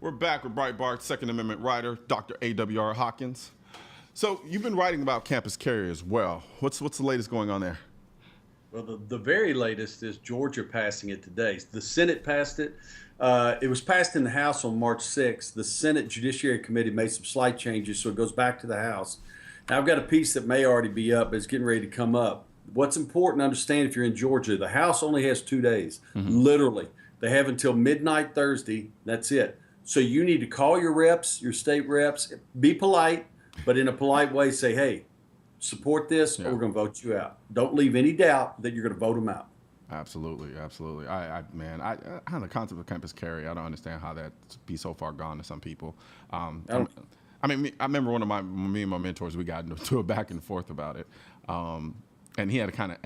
We're back with Breitbart Second Amendment writer, Dr. A.W.R. Hawkins. So you've been writing about campus carry as well. What's the latest going on there? Well, the very latest is Georgia passing it today. The Senate passed it. It was passed in the House on March 6th. The Senate Judiciary Committee made some slight changes, so it goes back to the House. Now, I've got a piece that may already be up, but it's getting ready to come up. What's important to understand if you're in Georgia, the House only has 2 days, literally. They have until midnight Thursday. That's it. So you need to call your reps, your state reps, be polite, but in a polite way say, hey, support this or we're going to vote you out. Don't leave any doubt that you're going to vote them out. Absolutely, absolutely. I the concept of campus carry, I don't understand how that be so far gone to some people. I remember me and my mentors, we got into a back and forth about it. And he had a kind of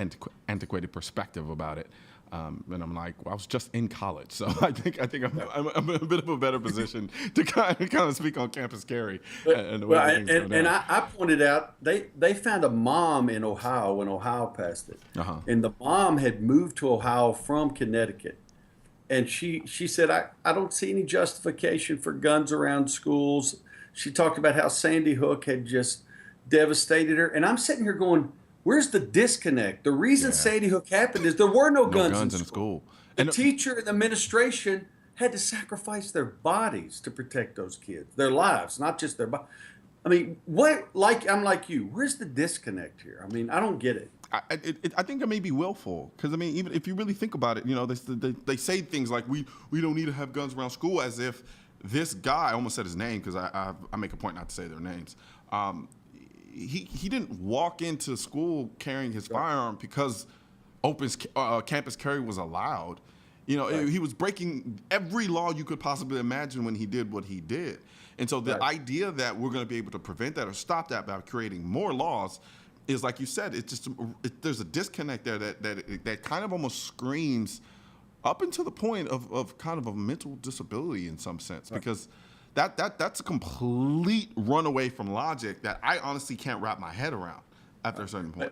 antiquated perspective about it. And I'm like, well, I was just in college, so I think I'm in a bit of a better position to kind of speak on campus carry and the way things go down. And I pointed out they found a mom in Ohio when Ohio passed it, and the mom had moved to Ohio from Connecticut, and she said I don't see any justification for guns around schools. She talked about how Sandy Hook had just devastated her, and I'm sitting here going, where's the disconnect? The reason Sandy Hook happened is there were no guns in school. The teacher and the administration had to sacrifice their bodies to protect those kids, their lives, not just their bodies. I mean, I'm like you. Where's the disconnect here? I mean, I don't get it. I think it may be willful because, I mean, even if you really think about it, they say things like we don't need to have guns around school, as if this guy, I almost said his name because I make a point not to say their names. He didn't walk into school carrying his firearm because campus carry was allowed. He was breaking every law you could possibly imagine when he did what he did. And so the idea that we're going to be able to prevent that or stop that by creating more laws is, like you said, there's a disconnect there that kind of almost screams up until the point of kind of a mental disability in some sense, because that's a complete runaway from logic that I honestly can't wrap my head around after a certain point.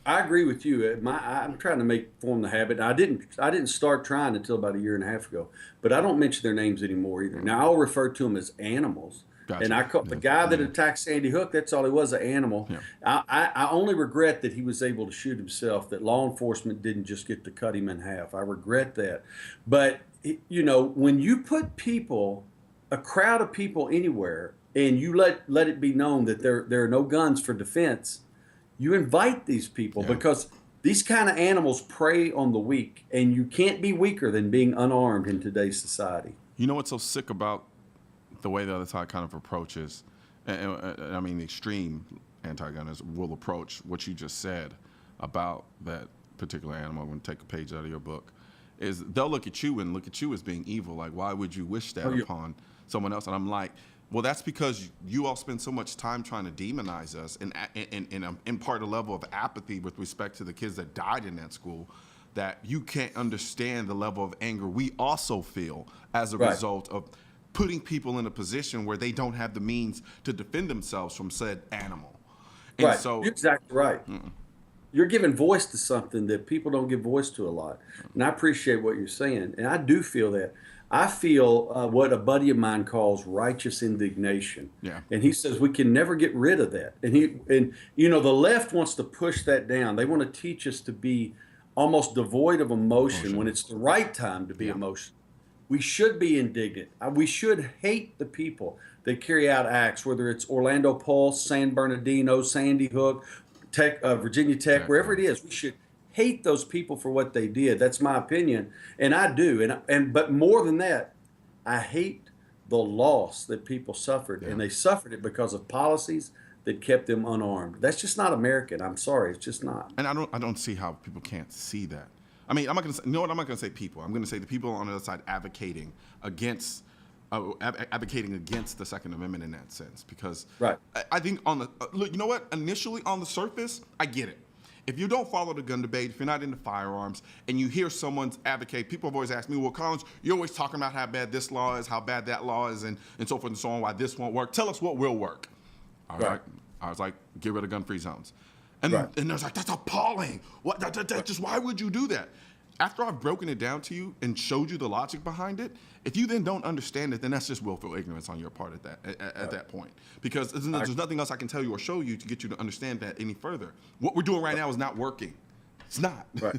I agree with you. I'm trying to form the habit. I didn't start trying until about a year and a half ago, but I don't mention their names anymore either. Now I'll refer to them as animals. Gotcha. And I call the guy that attacked Sandy Hook, that's all he was, an animal. Yeah. I only regret that he was able to shoot himself, that law enforcement didn't just get to cut him in half. I regret that. But, when you put a crowd of people anywhere, and you let it be known that there are no guns for defense, you invite these people because these kind of animals prey on the weak, and you can't be weaker than being unarmed in today's society. You know what's so sick about the way the other side kind of approaches, and I mean the extreme anti-gunners will approach what you just said about that particular animal. I'm going to take a page out of your book. Is they'll look at you as being evil. Like, why would you wish that upon someone else? And I'm like, well, that's because you all spend so much time trying to demonize us and impart a level of apathy with respect to the kids that died in that school, that you can't understand the level of anger we also feel as a result of putting people in a position where they don't have the means to defend themselves from said animal. And so, you're exactly right. You're giving voice to something that people don't give voice to a lot. And I appreciate what you're saying. And I do feel that. I feel what a buddy of mine calls righteous indignation. Yeah. And he says we can never get rid of that. And the left wants to push that down. They want to teach us to be almost devoid of emotion when it's the right time to be emotional. We should be indignant. We should hate the people that carry out acts, whether it's Orlando Pulse, San Bernardino, Sandy Hook, Virginia Tech, wherever it is. We should hate those people for what they did. That's my opinion, and I do. But more than that, I hate the loss that people suffered, and they suffered it because of policies that kept them unarmed. That's just not American. I'm sorry, it's just not. And I don't see how people can't see that. I mean, I'm not going to say, I'm not going to say people. I'm going to say the people on the other side advocating against the Second Amendment in that sense, because I think look, you know what? Initially on the surface, I get it. If you don't follow the gun debate, if you're not into firearms, and you hear someone advocate, people have always asked me, well, Collins, you're always talking about how bad this law is, how bad that law is, and so forth and so on, why this won't work. Tell us what will work. All right. I was like, get rid of gun-free zones. And there's like, that's appalling. What? Just why would you do that? after I've broken it down to you and showed you the logic behind it, if you then don't understand it, then that's just willful ignorance on your part at that point. Because there's nothing else I can tell you or show you to get you to understand that any further. What we're doing right now is not working. It's not. Right.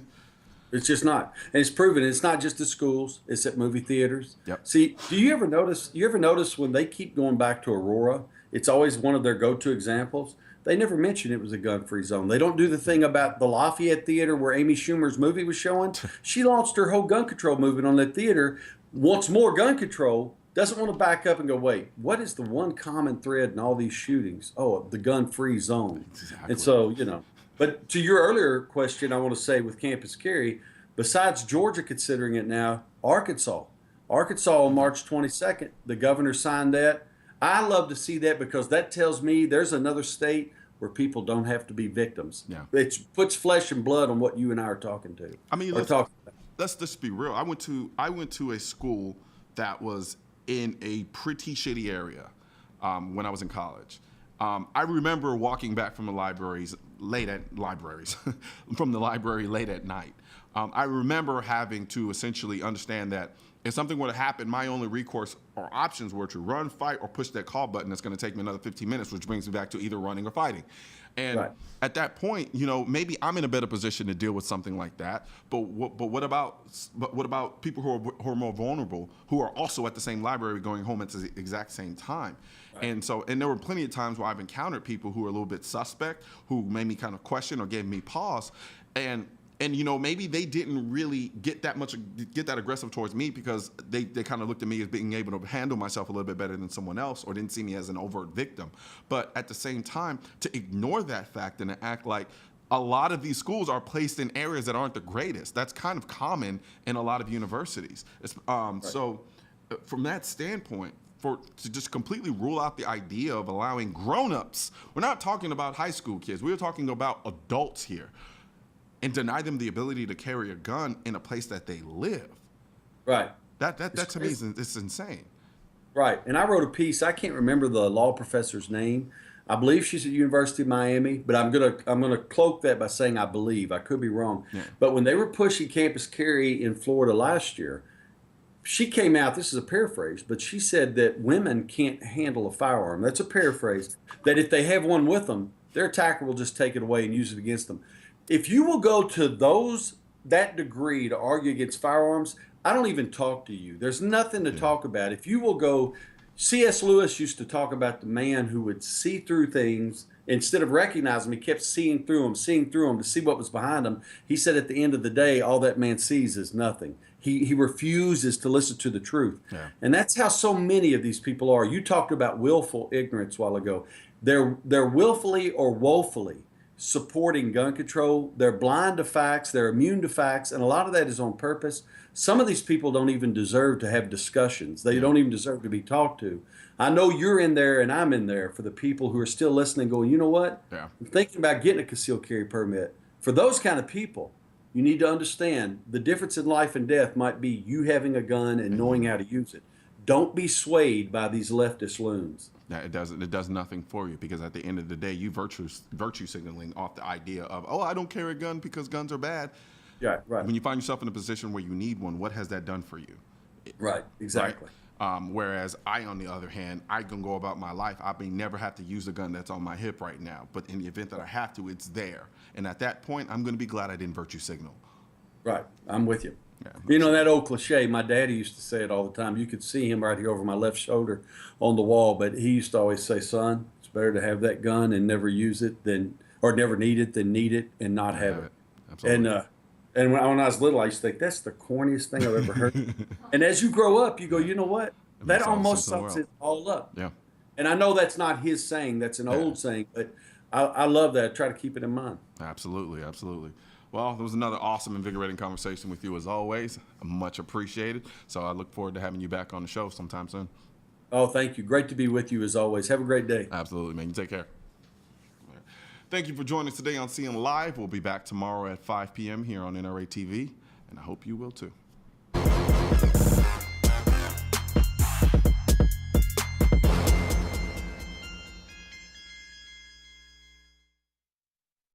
It's just not. And it's proven it's not just at schools, it's at movie theaters. Yep. See, do you ever notice when they keep going back to Aurora, it's always one of their go-to examples. They never mention it was a gun-free zone. They don't do the thing about the Lafayette Theater where Amy Schumer's movie was showing. She launched her whole gun control movement on that theater. Wants more gun control, doesn't want to back up and go, wait, what is the one common thread in all these shootings? Oh, the gun-free zone. Exactly. And so, but to your earlier question, I want to say with campus carry, besides Georgia considering it now, Arkansas on March 22nd, the governor signed that. I love to see that because that tells me there's another state where people don't have to be victims. Yeah. It puts flesh and blood on what you and I are talking to. I mean, let's just be real. I went to a school that was in a pretty shitty area when I was in college. I remember walking back from the library late at night. I remember having to essentially understand that if something were to happen, my only recourse or options were to run, fight, or push that call button. That's going to take me another 15 minutes, which brings me back to either running or fighting. And at that point, maybe I'm in a better position to deal with something like that. But what about people who are more vulnerable, who are also at the same library going home at the exact same time? Right. And there were plenty of times where I've encountered people who are a little bit suspect, who made me kind of question or gave me pause, and maybe they didn't really get that aggressive towards me because they kind of looked at me as being able to handle myself a little bit better than someone else, or didn't see me as an overt victim. But at the same time, to ignore that fact and to act like a lot of these schools are placed in areas that aren't the greatest. That's kind of common in a lot of universities. So from that standpoint, to just completely rule out the idea of allowing grown-ups, we're not talking about high school kids, we're talking about adults here, and deny them the ability to carry a gun in a place that they live. Right. That to me is insane. Right. And I wrote a piece. I can't remember the law professor's name. I believe she's at University of Miami, but I'm gonna cloak that by saying I believe. I could be wrong. Yeah. But when they were pushing campus carry in Florida last year, she came out, this is a paraphrase, but she said that women can't handle a firearm. That's a paraphrase. That if they have one with them, their attacker will just take it away and use it against them. If you will go to that degree to argue against firearms, I don't even talk to you. There's nothing to talk about. If you will go, C.S. Lewis used to talk about the man who would see through things. Instead of recognizing them, he kept seeing through them to see what was behind them. He said at the end of the day, all that man sees is nothing. He refuses to listen to the truth. Yeah. And that's how so many of these people are. You talked about willful ignorance a while ago. They're willfully or woefully supporting gun control. They're blind to facts. They're immune to facts. And a lot of that is on purpose. Some of these people don't even deserve to have discussions. They don't even deserve to be talked to. I know you're in there and I'm in there for the people who are still listening going, you know what? Yeah. I'm thinking about getting a concealed carry permit. For those kind of people, you need to understand the difference in life and death might be you having a gun and knowing how to use it. Don't be swayed by these leftist loons. Yeah, it does nothing for you, because at the end of the day, you virtue signaling off the idea of, I don't carry a gun because guns are bad. Yeah, right. When you find yourself in a position where you need one, what has that done for you? Right, exactly. Right? Whereas I, on the other hand, I can go about my life. I may never have to use the gun that's on my hip right now, but in the event that I have to, it's there. And at that point, I'm going to be glad I didn't virtue signal. Right, I'm with you. Yeah, that old cliche, my daddy used to say it all the time. You could see him right here over my left shoulder on the wall, but he used to always say, son, it's better to have that gun and never use it or never need it than need it and not have it. Absolutely. And when I was little, I used to think that's the corniest thing I've ever heard. And as you grow up, you go, you know what? That almost sums it all up. Yeah. And I know that's not his saying, that's an old saying, but I love that. I try to keep it in mind. Absolutely, absolutely. Well, there was another awesome, invigorating conversation with you as always. Much appreciated. So I look forward to having you back on the show sometime soon. Oh, thank you. Great to be with you as always. Have a great day. Absolutely, man. You take care. Thank you for joining us today on CN Live. We'll be back tomorrow at 5 p.m. here on NRATV, and I hope you will too.